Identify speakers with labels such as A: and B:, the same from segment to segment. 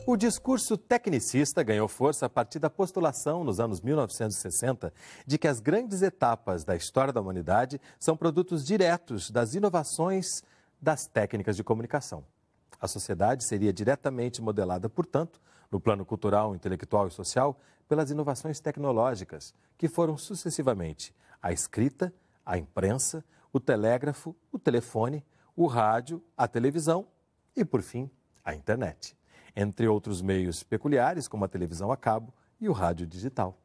A: O discurso tecnicista ganhou força a partir da postulação, nos anos 1960, de que as grandes etapas da história da humanidade são produtos diretos das inovações das técnicas de comunicação. A sociedade seria diretamente modelada, portanto, no plano cultural, intelectual e social, pelas inovações tecnológicas, que foram sucessivamente a escrita, a imprensa, o telégrafo, o telefone, o rádio, a televisão e, por fim, a internet. Entre outros meios peculiares, como a televisão a cabo e o rádio digital.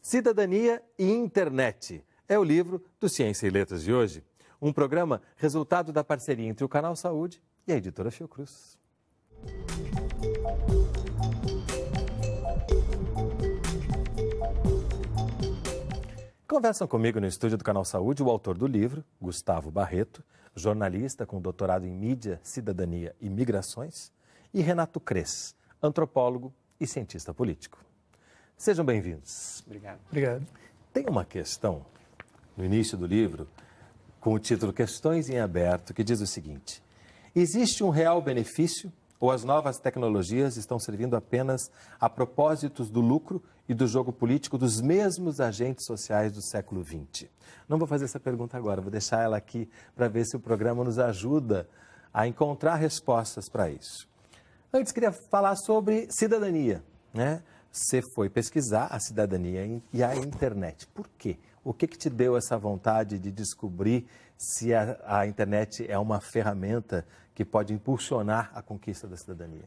A: Cidadania e Internet é o livro do Ciência e Letras de hoje, um programa resultado da parceria entre o Canal Saúde e a editora Fiocruz. Conversam comigo no estúdio do Canal Saúde o autor do livro, Gustavo Barreto, jornalista com doutorado em Mídia, Cidadania e Migrações, e Renato Cres, antropólogo e cientista político. Sejam bem-vindos.
B: Obrigado.
C: Obrigado.
A: Tem uma questão no início do livro, com o título Questões em Aberto, que diz o seguinte: existe um real benefício ou as novas tecnologias estão servindo apenas a propósitos do lucro e do jogo político dos mesmos agentes sociais do século XX? Não vou fazer essa pergunta agora, vou deixar ela aqui para ver se o programa nos ajuda a encontrar respostas para isso. Antes, queria falar sobre cidadania, né? Você foi pesquisar a cidadania e a internet. Por quê? O que te deu essa vontade de descobrir se a internet é uma ferramenta que pode impulsionar a conquista da cidadania?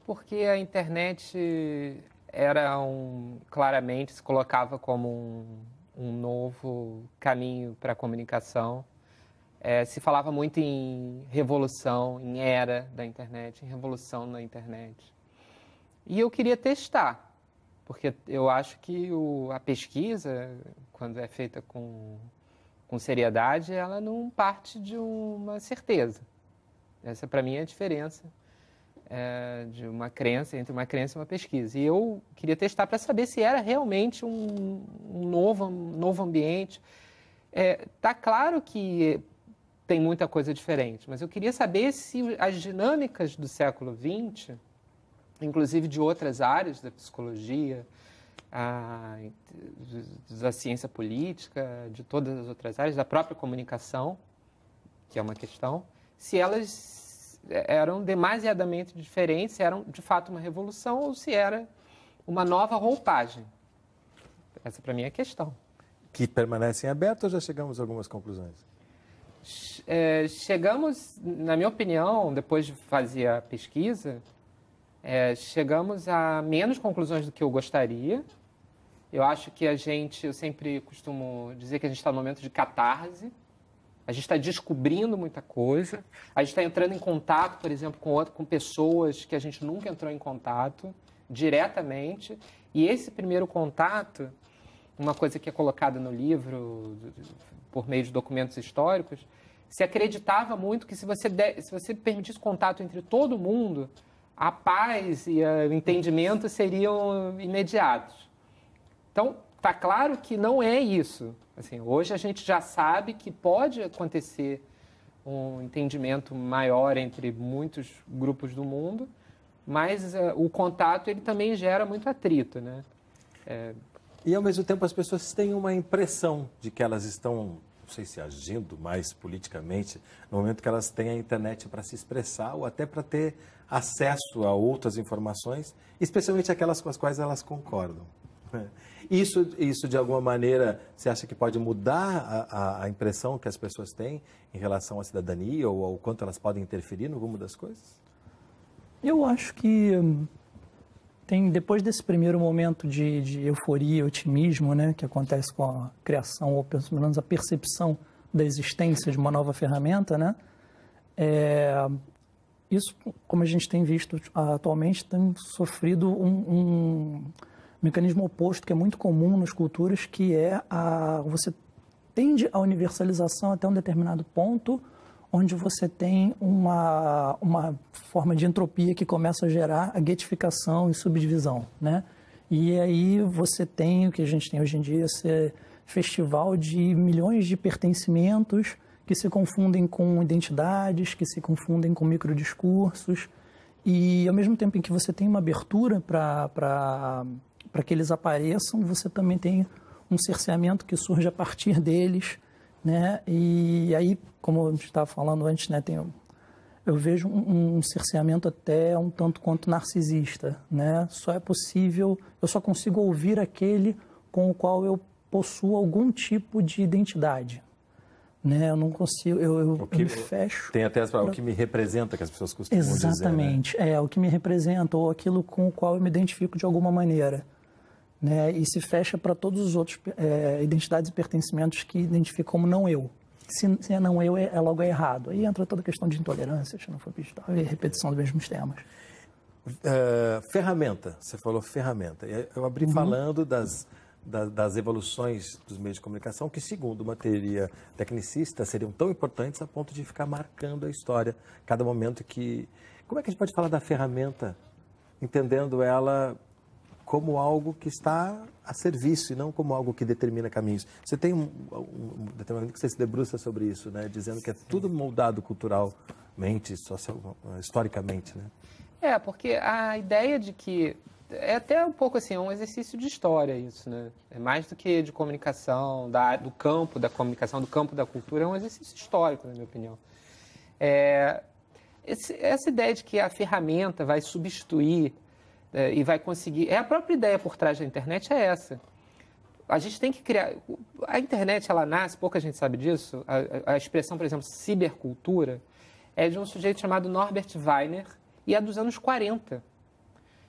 B: Porque a internet era claramente se colocava como um novo caminho para a comunicação. Se falava muito em revolução, em era da internet, em revolução na internet. E eu queria testar, porque eu acho que a pesquisa, quando é feita com seriedade, ela não parte de uma certeza. Essa, para mim, é a diferença de uma crença, entre uma crença e uma pesquisa. E eu queria testar para saber se era realmente um novo ambiente. Tá claro que tem muita coisa diferente, mas eu queria saber se as dinâmicas do século XX, inclusive de outras áreas da psicologia, da ciência política, de todas as outras áreas, da própria comunicação, que é uma questão, se elas eram demasiadamente diferentes, se eram de fato uma revolução ou se era uma nova roupagem. Essa para mim é a questão.
A: Que permanecem abertas ou já chegamos a algumas conclusões?
B: Chegamos, na minha opinião, depois de fazer a pesquisa, chegamos a menos conclusões do que eu gostaria. Eu acho que eu sempre costumo dizer que a gente está no momento de catarse. A gente está descobrindo muita coisa. A gente está entrando em contato, por exemplo, com pessoas que a gente nunca entrou em contato diretamente. E esse primeiro contato, uma coisa que é colocada no livro, por meio de documentos históricos, se acreditava muito que se você permitisse contato entre todo mundo, a paz e o entendimento seriam imediatos. Então, está claro que não é isso. Assim, hoje a gente já sabe que pode acontecer um entendimento maior entre muitos grupos do mundo, mas o contato ele também gera muito atrito, né?
A: E, ao mesmo tempo, as pessoas têm uma impressão de que elas estão, não sei se agindo mais politicamente, no momento que elas têm a internet para se expressar ou até para ter acesso a outras informações, especialmente aquelas com as quais elas concordam. Isso de alguma maneira, você acha que pode mudar a impressão que as pessoas têm em relação à cidadania ou ao quanto elas podem interferir no rumo das coisas?
C: Eu acho que depois desse primeiro momento de euforia e otimismo, né, que acontece com a criação, ou pelo menos a percepção da existência de uma nova ferramenta, né, isso, como a gente tem visto atualmente, tem sofrido um mecanismo oposto que é muito comum nas culturas, que você tende à universalização até um determinado ponto, onde você tem uma forma de entropia que começa a gerar a guetificação e subdivisão, né? E aí você tem o que a gente tem hoje em dia, esse festival de milhões de pertencimentos que se confundem com identidades, que se confundem com microdiscursos, E, ao mesmo tempo em que você tem uma abertura para que eles apareçam, você também tem um cerceamento que surge a partir deles, né? E aí, como a gente estava falando antes, né, eu vejo um cerceamento até um tanto quanto narcisista, né? Eu só consigo ouvir aquele com o qual eu possuo algum tipo de identidade, né? Eu não consigo, eu me fecho.
A: Tem até o que me representa, que as pessoas costumam dizer, né?
C: Exatamente, o que me representa ou aquilo com o qual eu me identifico de alguma maneira, né? E se fecha para todos os outros identidades e pertencimentos que identificam como não eu. Se é não eu, logo é errado. Aí entra toda a questão de intolerância, xenofobia e repetição dos mesmos temas.
A: Ferramenta, você falou ferramenta. Eu abri falando das evoluções dos meios de comunicação que, segundo uma teoria tecnicista, seriam tão importantes a ponto de ficar marcando a história, cada momento que... Como é que a gente pode falar da ferramenta, entendendo ela como algo que está a serviço e não como algo que determina caminhos? Você tem um determinado que você se debruça sobre isso, né? Dizendo que é tudo moldado culturalmente, historicamente, né?
B: Porque a ideia de que... É até um pouco assim, um exercício de história isso, né? É mais do que de comunicação, do campo da comunicação, do campo da cultura, é um exercício histórico, na minha opinião. Essa ideia de que a ferramenta vai substituir e vai conseguir... A própria ideia por trás da internet é essa. A gente tem que criar... A internet, ela nasce, pouca gente sabe disso, a expressão, por exemplo, cibercultura, é de um sujeito chamado Norbert Wiener, e é dos anos 40.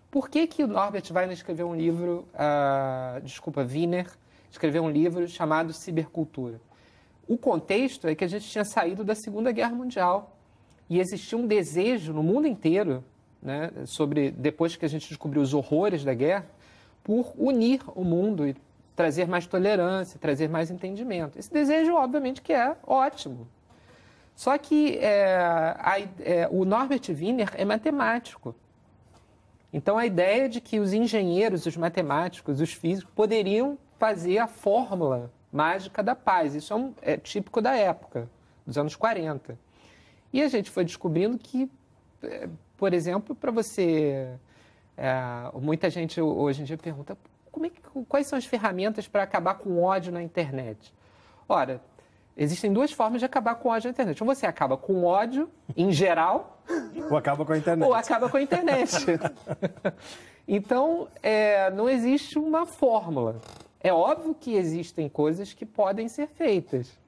B: Por que o Norbert Wiener escreveu um livro... Wiener escreveu um livro chamado Cibercultura? O contexto é que a gente tinha saído da Segunda Guerra Mundial e existia um desejo no mundo inteiro, né, depois que a gente descobriu os horrores da guerra, por unir o mundo e trazer mais tolerância, trazer mais entendimento. Esse desejo, obviamente, que é ótimo. Só que o Norbert Wiener é matemático. Então, a ideia de que os engenheiros, os matemáticos, os físicos poderiam fazer a fórmula mágica da paz. Isso é típico da época, dos anos 40. E a gente foi descobrindo que, por exemplo, para você... muita gente hoje em dia pergunta quais são as ferramentas para acabar com o ódio na internet? Ora, existem duas formas de acabar com o ódio na internet. Ou você acaba com o ódio, em geral...
A: Ou acaba com a internet.
B: Ou acaba com a internet. Então, não existe uma fórmula. É óbvio que existem coisas que podem ser feitas.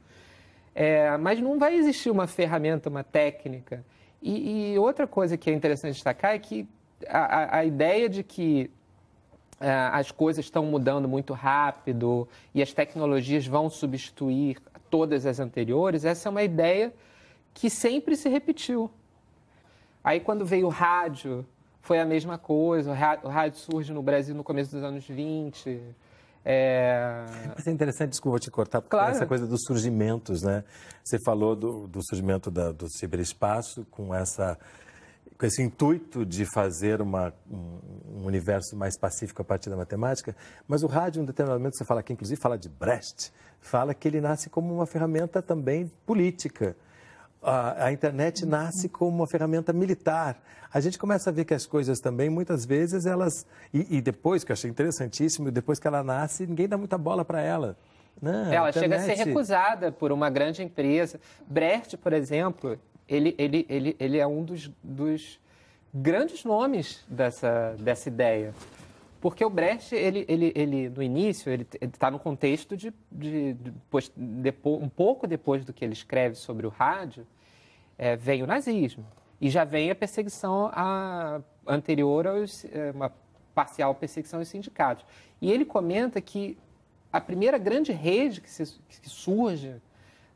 B: Mas não vai existir uma ferramenta, uma técnica. E outra coisa que é interessante destacar é que a ideia de que as coisas estão mudando muito rápido e as tecnologias vão substituir todas as anteriores, essa é uma ideia que sempre se repetiu. Aí, quando veio o rádio, foi a mesma coisa. O rádio surge no Brasil no começo dos anos 20.
A: Mas é interessante, desculpa, vou te cortar, porque
B: claro.
A: Essa coisa dos surgimentos, né? Você falou do surgimento do ciberespaço com esse intuito de fazer um universo mais pacífico a partir da matemática, mas o rádio, em um determinado momento, você fala aqui, inclusive fala de Brecht, fala que ele nasce como uma ferramenta também política. A internet nasce como uma ferramenta militar. A gente começa a ver que as coisas também, muitas vezes, elas... E depois, que eu achei interessantíssimo, depois que ela nasce, ninguém dá muita bola para ela. Não,
B: ela chega a ser recusada por uma grande empresa. Brecht, por exemplo, ele é um dos grandes nomes dessa ideia. Porque o Brecht, ele no início, ele está no contexto um pouco depois do que ele escreve sobre o rádio, vem o nazismo. E já vem a perseguição anterior uma parcial perseguição aos sindicatos. E ele comenta que a primeira grande rede que surge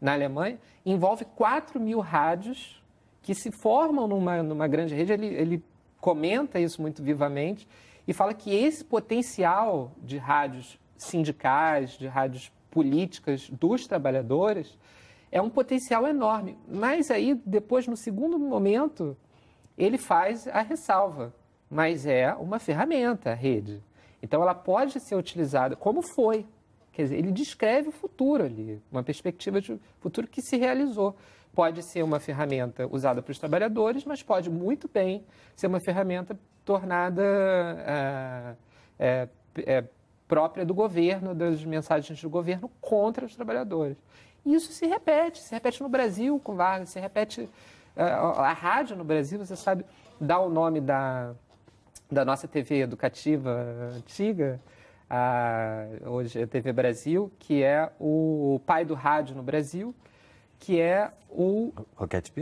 B: na Alemanha envolve 4.000 rádios que se formam numa grande rede. Ele comenta isso muito vivamente e fala que esse potencial de rádios sindicais, de rádios políticas dos trabalhadores, é um potencial enorme. Mas aí, depois, no segundo momento, ele faz a ressalva. Mas é uma ferramenta, a rede. Então, ela pode ser utilizada como foi. Quer dizer, ele descreve o futuro ali, uma perspectiva de futuro que se realizou. pode ser uma ferramenta usada para os trabalhadores, mas pode muito bem ser uma ferramenta tornada própria do governo, das mensagens do governo contra os trabalhadores. E isso se repete no Brasil com Vargas, se repete a rádio no Brasil, você sabe, dá o nome da nossa TV educativa antiga, hoje é a TV Brasil, que é o pai do rádio no Brasil, que é o Roquete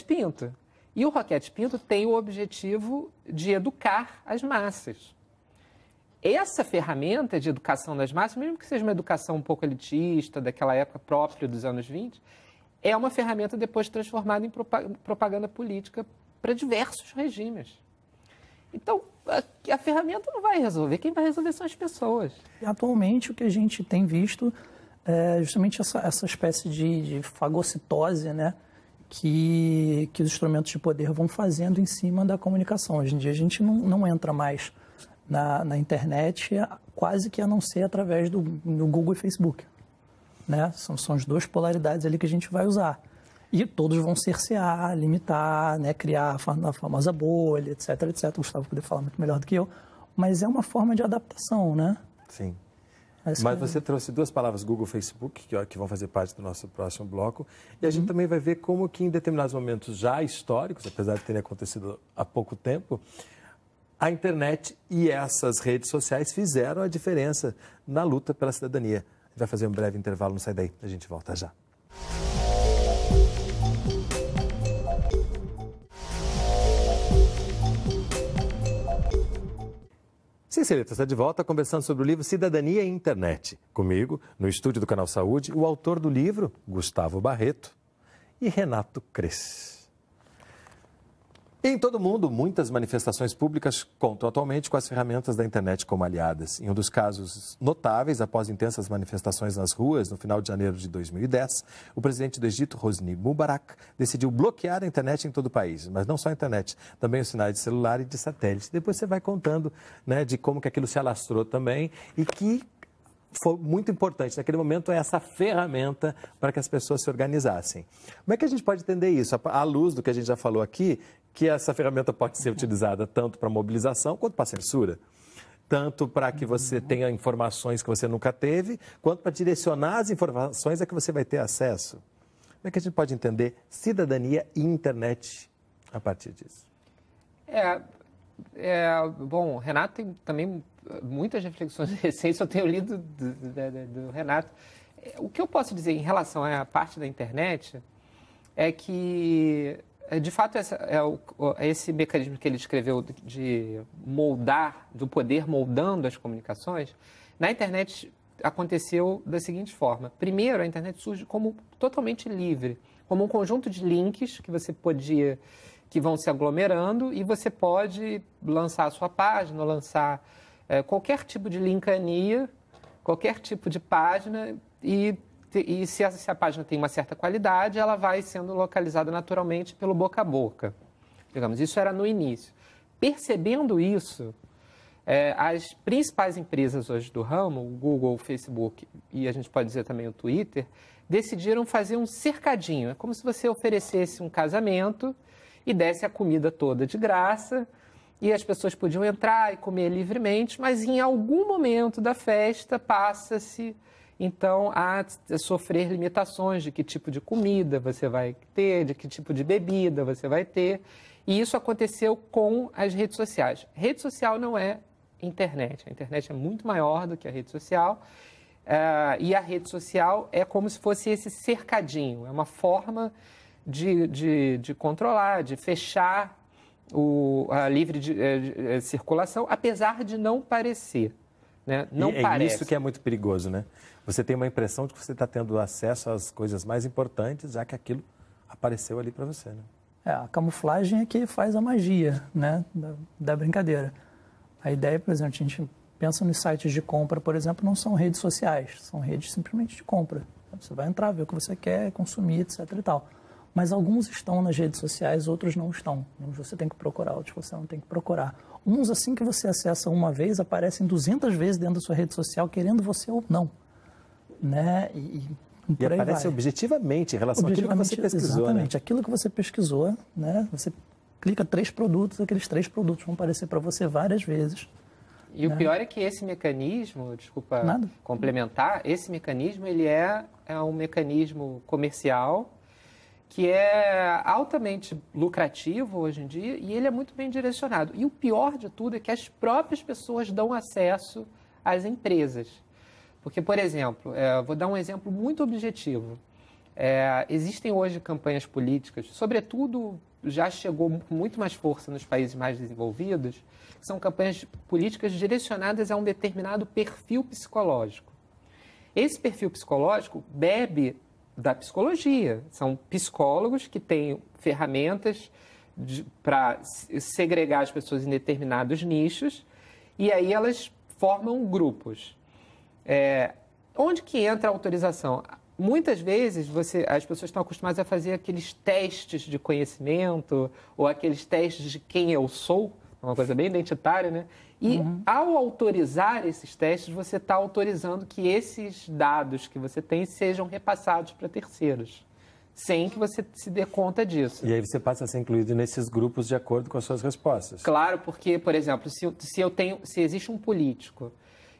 B: Pinto. E o Roquete Pinto tem o objetivo de educar as massas. Essa ferramenta de educação das massas, mesmo que seja uma educação um pouco elitista, daquela época própria dos anos 20, é uma ferramenta depois transformada em propaganda política para diversos regimes. Então, a ferramenta não vai resolver, quem vai resolver são as pessoas.
C: E atualmente, o que a gente tem visto é justamente essa espécie de fagocitose, né, que os instrumentos de poder vão fazendo em cima da comunicação. Hoje em dia, a gente não entra mais na internet, quase que a não ser através do Google e Facebook. Né? São as duas polaridades ali que a gente vai usar. E todos vão cercear, limitar, né, criar a famosa bolha, etc, etc. O Gustavo poderia falar muito melhor do que eu, mas é uma forma de adaptação, né?
A: Sim. Mas você trouxe duas palavras, Google e Facebook, que vão fazer parte do nosso próximo bloco. E a gente também vai ver como que em determinados momentos já históricos, apesar de terem acontecido há pouco tempo, a internet e essas redes sociais fizeram a diferença na luta pela cidadania. A gente vai fazer um breve intervalo, não sai daí, a gente volta já. Ciência está de volta conversando sobre o livro Cidadania e Internet. Comigo, no estúdio do Canal Saúde, o autor do livro, Gustavo Barreto, e Renato Cres. Em todo o mundo, muitas manifestações públicas contam atualmente com as ferramentas da internet como aliadas. Em um dos casos notáveis, após intensas manifestações nas ruas, no final de janeiro de 2010, o presidente do Egito, Hosni Mubarak, decidiu bloquear a internet em todo o país. Mas não só a internet, também os sinais de celular e de satélite. Depois você vai contando, né, de como que aquilo se alastrou também e que foi muito importante naquele momento essa ferramenta para que as pessoas se organizassem. Como é que a gente pode entender isso? À luz do que a gente já falou aqui, que essa ferramenta pode ser utilizada tanto para mobilização quanto para censura. Tanto para que você tenha informações que você nunca teve, quanto para direcionar as informações a que você vai ter acesso. Como é que a gente pode entender cidadania e internet a partir disso?
B: Bom, o Renato tem também muitas reflexões recentes, eu tenho lido do Renato. O que eu posso dizer em relação à parte da internet é que, de fato, esse mecanismo que ele descreveu de moldar, do poder moldando as comunicações, na internet aconteceu da seguinte forma. Primeiro, a internet surge como totalmente livre, como um conjunto de links que vão se aglomerando e você pode lançar a sua página, lançar qualquer tipo de linkania, qualquer tipo de página e se a página tem uma certa qualidade, ela vai sendo localizada naturalmente pelo boca a boca. Digamos, isso era no início. Percebendo isso, as principais empresas hoje do ramo, o Google, o Facebook e a gente pode dizer também o Twitter, decidiram fazer um cercadinho. É como se você oferecesse um casamento e desse a comida toda de graça, e as pessoas podiam entrar e comer livremente, mas em algum momento da festa passa-se, então, a sofrer limitações de que tipo de comida você vai ter, de que tipo de bebida você vai ter, e isso aconteceu com as redes sociais. Rede social não é internet, a internet é muito maior do que a rede social, e a rede social é como se fosse esse cercadinho, é uma forma de controlar, de fechar a livre circulação, apesar de não parecer. Né? Não parece.
A: É isso que é muito perigoso, né? Você tem uma impressão de que você está tendo acesso às coisas mais importantes, já que aquilo apareceu ali para você, né?
C: A camuflagem é que faz a magia, né, da brincadeira. A ideia, por exemplo, a gente pensa nos sites de compra, por exemplo, não são redes sociais, são redes simplesmente de compra. Você vai entrar, ver o que você quer, consumir, etc. e tal. Mas alguns estão nas redes sociais, outros não estão. Uns você tem que procurar, outros você não tem que procurar. Uns, assim que você acessa uma vez, aparecem 200 vezes dentro da sua rede social, querendo você ou não. Né? E
A: E aparece objetivamente em relação àquilo que você pesquisou,
C: exatamente,
A: né?
C: Aquilo que você pesquisou, né? Você clica 3 produtos, aqueles 3 produtos vão aparecer para você várias vezes.
B: E o pior é que esse mecanismo, desculpa complementar, esse mecanismo ele é um mecanismo comercial que é altamente lucrativo hoje em dia e ele é muito bem direcionado. E o pior de tudo é que as próprias pessoas dão acesso às empresas. Porque, por exemplo, vou dar um exemplo muito objetivo. Existem hoje campanhas políticas, sobretudo já chegou com muito mais força nos países mais desenvolvidos, que são campanhas políticas direcionadas a um determinado perfil psicológico. Esse perfil psicológico bebe da psicologia. São psicólogos que têm ferramentas para segregar as pessoas em determinados nichos e aí elas formam grupos. Onde que entra a autorização? Muitas vezes as pessoas estão acostumadas a fazer aqueles testes de conhecimento ou aqueles testes de quem eu sou, uma coisa bem identitária, né? E ao autorizar esses testes, você está autorizando que esses dados que você tem sejam repassados para terceiros, sem que você se dê conta disso.
A: E aí você passa a ser incluído nesses grupos de acordo com as suas respostas.
B: Claro, porque, por exemplo, se existe um político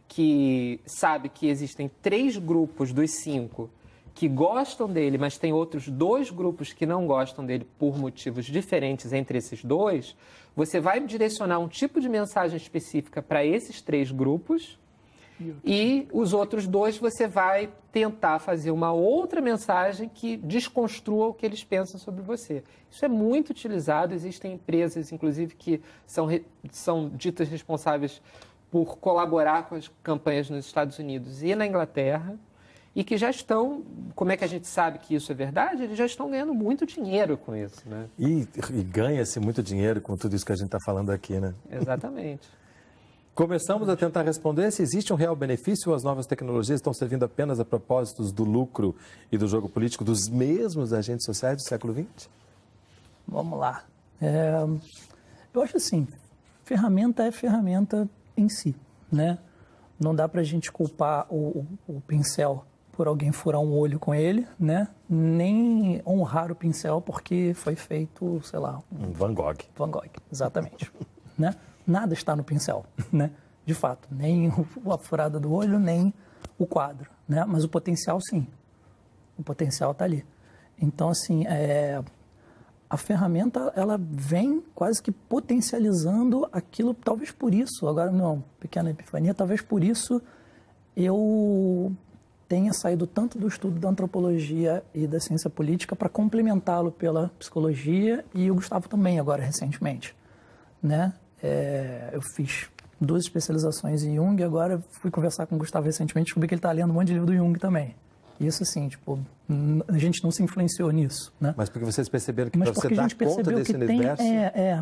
B: que sabe que existem 3 grupos dos 5 que gostam dele, mas tem outros 2 grupos que não gostam dele por motivos diferentes entre esses 2, você vai direcionar um tipo de mensagem específica para esses 3 grupos e os outros 2 você vai tentar fazer uma outra mensagem que desconstrua o que eles pensam sobre você. Isso é muito utilizado, existem empresas, inclusive, que são ditas responsáveis por colaborar com as campanhas nos Estados Unidos e na Inglaterra, e que já estão, como é que a gente sabe que isso é verdade? Eles já estão ganhando muito dinheiro com isso, né?
A: E ganha-se muito dinheiro com tudo isso que a gente está falando aqui, né?
B: Exatamente.
A: Começamos a tentar responder se existe um real benefício ou as novas tecnologias estão servindo apenas a propósitos do lucro e do jogo político dos mesmos agentes sociais do século XX?
C: Vamos lá. Eu acho assim, ferramenta é ferramenta em si, né? Não dá para a gente culpar o pincel por alguém furar um olho com ele, né? Nem honrar o pincel porque foi feito, sei lá...
A: Van Gogh.
C: Van Gogh, exatamente. Né? Nada está no pincel, né? De fato, nem a furada do olho, nem o quadro, né? Mas o potencial, sim. O potencial está ali. Então, assim, a ferramenta, ela vem quase que potencializando aquilo, talvez por isso, agora não, pequena epifania, talvez por isso eu tenha saído tanto do estudo da antropologia e da ciência política para complementá-lo pela psicologia e o Gustavo também agora recentemente, né? Eu fiz 2 especializações em Jung e agora fui conversar com o Gustavo recentemente e descobri que ele está lendo um monte de livro do Jung também. Isso assim, tipo, a gente não se influenciou nisso, né?
A: Mas porque vocês perceberam que para você dar conta desse universo...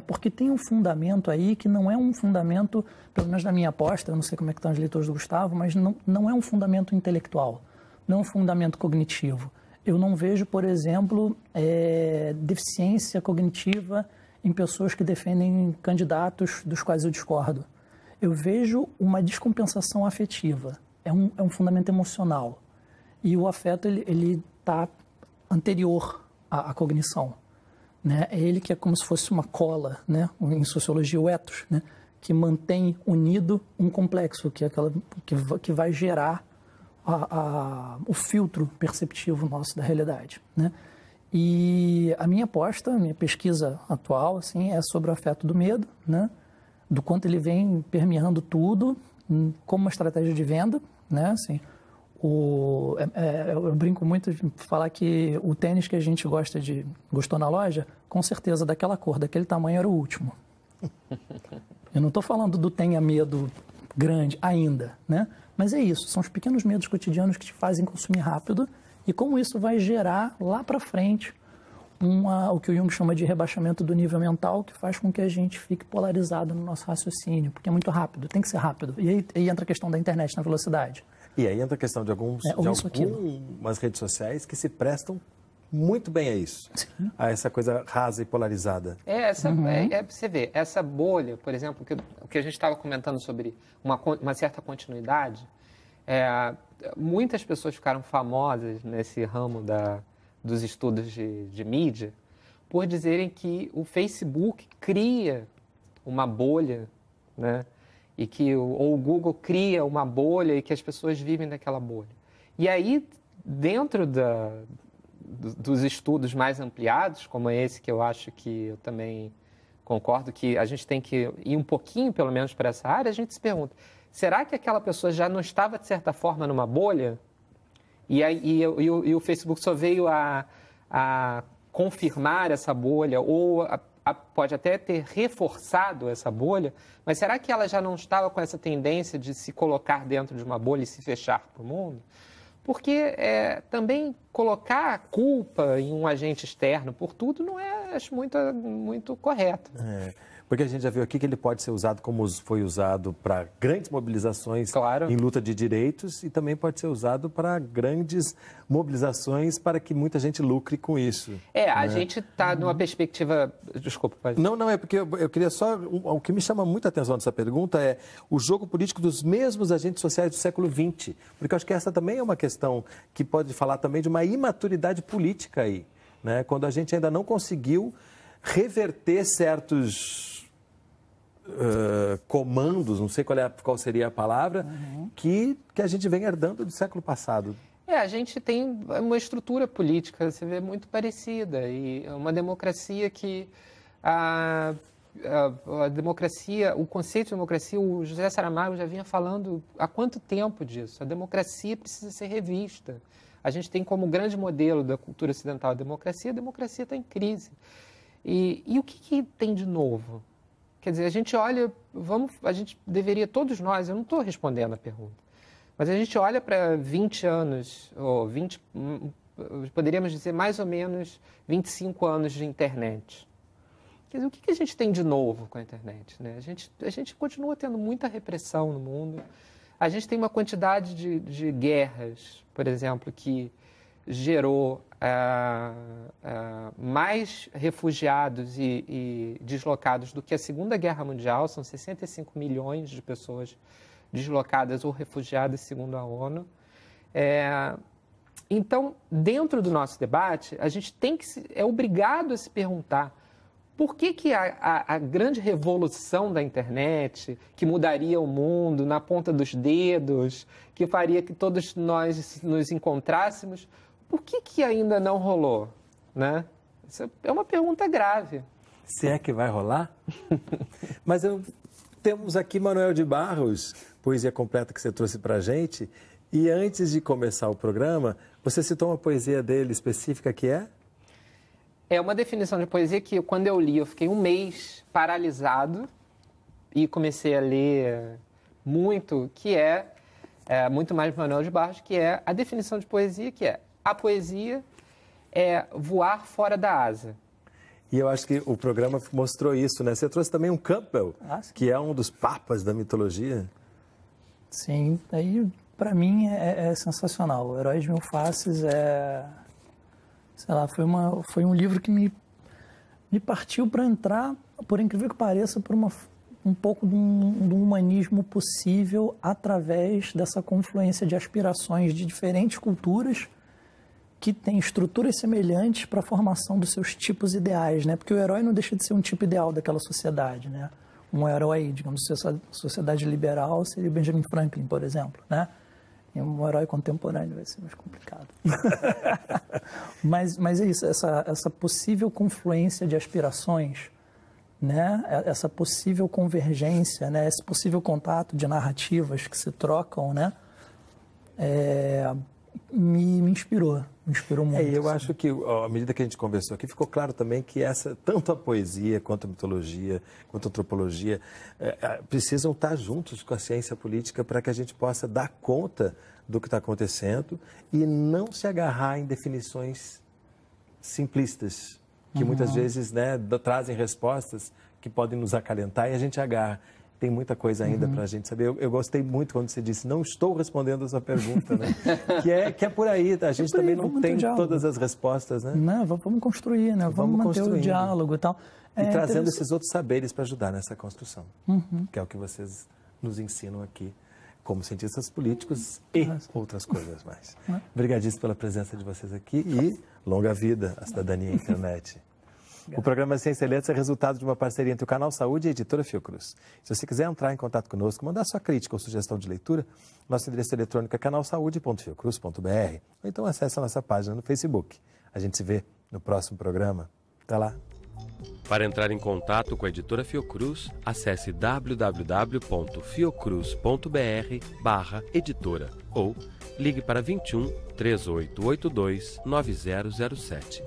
C: Porque tem um fundamento aí que não é um fundamento, pelo menos na minha aposta, eu não sei como é que estão os leitores do Gustavo, mas não é um fundamento intelectual, não é um fundamento cognitivo. Eu não vejo, por exemplo, deficiência cognitiva em pessoas que defendem candidatos dos quais eu discordo. Eu vejo uma descompensação afetiva, é um fundamento emocional. E o afeto, ele está anterior à cognição, né? É ele que é como se fosse uma cola, né? Em sociologia, o ethos, né? Que mantém unido um complexo, que é que vai gerar o filtro perceptivo nosso da realidade, né? E a minha aposta, a minha pesquisa atual, assim, é sobre o afeto do medo, né? Do quanto ele vem permeando tudo, como uma estratégia de venda, né? Assim, eu brinco muito de falar que o tênis que a gente gostou na loja, com certeza daquela cor, daquele tamanho, era o último. Eu não estou falando do tenha medo grande ainda, né? Mas é isso, são os pequenos medos cotidianos que te fazem consumir rápido e como isso vai gerar lá para frente o que o Jung chama de rebaixamento do nível mental, que faz com que a gente fique polarizado no nosso raciocínio, porque é muito rápido, tem que ser rápido. E aí entra a questão da internet na velocidade.
A: E aí entra a questão de algumas redes sociais que se prestam muito bem a isso, a essa coisa rasa e polarizada.
B: Você vê, essa bolha, por exemplo, o que a gente estava comentando sobre uma certa continuidade, Muitas pessoas ficaram famosas nesse ramo dos estudos de mídia por dizerem que o Facebook cria uma bolha, né? Ou o Google cria uma bolha e que as pessoas vivem naquela bolha. E aí, dentro dos estudos mais ampliados, como esse, que eu acho que eu também concordo que a gente tem que ir um pouquinho, pelo menos, para essa área, a gente se pergunta, será que aquela pessoa já não estava, de certa forma, numa bolha? E o Facebook só veio a confirmar essa bolha, ou pode até ter reforçado essa bolha, mas será que ela já não estava com essa tendência de se colocar dentro de uma bolha e se fechar para o mundo? Porque também colocar a culpa em um agente externo por tudo não é, acho, muito correto.
A: Porque a gente já viu aqui que ele pode ser usado como foi usado para grandes mobilizações em luta de direitos e também pode ser usado para grandes mobilizações para que muita gente lucre com isso.
B: A gente está numa perspectiva... Desculpa, pode...
A: Não, é porque eu queria só... O que me chama muita atenção nessa pergunta é o jogo político dos mesmos agentes sociais do século XX. Porque eu acho que essa também é uma questão que pode falar também de uma imaturidade política aí, né? Quando a gente ainda não conseguiu reverter certos comandos, não sei qual seria a palavra, que a gente vem herdando do século passado.
B: A gente tem uma estrutura política, você vê, muito parecida. E uma democracia que... A democracia, o conceito de democracia, o José Saramago já vinha falando há quanto tempo disso. A democracia precisa ser revista. A gente tem como grande modelo da cultura ocidental a democracia está em crise. E o que tem de novo? Quer dizer, a gente olha, a gente deveria, todos nós, eu não estou respondendo a pergunta, mas a gente olha para 20 anos, ou 20, poderíamos dizer mais ou menos 25 anos de internet. Quer dizer, o que a gente tem de novo com a internet, né? A gente continua tendo muita repressão no mundo, a gente tem uma quantidade de guerras, por exemplo, que gerou mais refugiados e deslocados do que a Segunda Guerra Mundial. São 65 milhões de pessoas deslocadas ou refugiadas, segundo a ONU. Então, dentro do nosso debate, a gente é obrigado a se perguntar por que a grande revolução da internet, que mudaria o mundo na ponta dos dedos, que faria que todos nós nos encontrássemos, por que ainda não rolou, né? Isso é uma pergunta grave.
A: Se é que vai rolar? Mas temos aqui Manuel de Barros, poesia completa que você trouxe para a gente. E antes de começar o programa, você citou uma poesia dele específica que é?
B: É uma definição de poesia que, quando eu li, eu fiquei um mês paralisado e comecei a ler muito, que muito mais Manuel de Barros, que é a definição de poesia, que é: a poesia é voar fora da asa.
A: E eu acho que o programa mostrou isso, né? Você trouxe também um Campbell, que é um dos papas da mitologia.
C: Sim, aí para mim é sensacional. O Heróis de Mil Faces sei lá, foi um livro que me partiu para entrar, por incrível que pareça, por um pouco de um humanismo possível através dessa confluência de aspirações de diferentes culturas que têm estruturas semelhantes para a formação dos seus tipos ideais, né? Porque o herói não deixa de ser um tipo ideal daquela sociedade, né? Um herói, digamos, sociedade liberal seria o Benjamin Franklin, por exemplo, né? E um herói contemporâneo vai ser mais complicado. mas é isso, essa possível confluência de aspirações, né? Essa possível convergência, né? Esse possível contato de narrativas que se trocam, né? Me inspirou muito.
A: Eu acho que, à medida que a gente conversou aqui, ficou claro também que tanto a poesia, quanto a mitologia, quanto a antropologia, precisam estar juntos com a ciência política para que a gente possa dar conta do que está acontecendo e não se agarrar em definições simplistas, que muitas vezes, né, trazem respostas que podem nos acalentar e a gente agarra. Tem muita coisa ainda para a gente saber. Eu gostei muito quando você disse, não estou respondendo a sua pergunta, né? que é por aí, a gente também não tem todas as respostas, né?
C: Não, vamos construir, né? Vamos manter o diálogo e tal.
A: E trazendo esses outros saberes para ajudar nessa construção, que é o que vocês nos ensinam aqui. como cientistas políticos e outras coisas mais. Obrigadíssimo pela presença de vocês aqui e longa vida à cidadania e à internet. O programa Ciência e Letras é resultado de uma parceria entre o Canal Saúde e a Editora Fiocruz. Se você quiser entrar em contato conosco, mandar sua crítica ou sugestão de leitura, nosso endereço eletrônico é canalsaude.fiocruz.br ou então acesse a nossa página no Facebook. A gente se vê no próximo programa. Até lá!
D: Para entrar em contato com a Editora Fiocruz, acesse www.fiocruz.br/editora ou ligue para 21 3882 9007.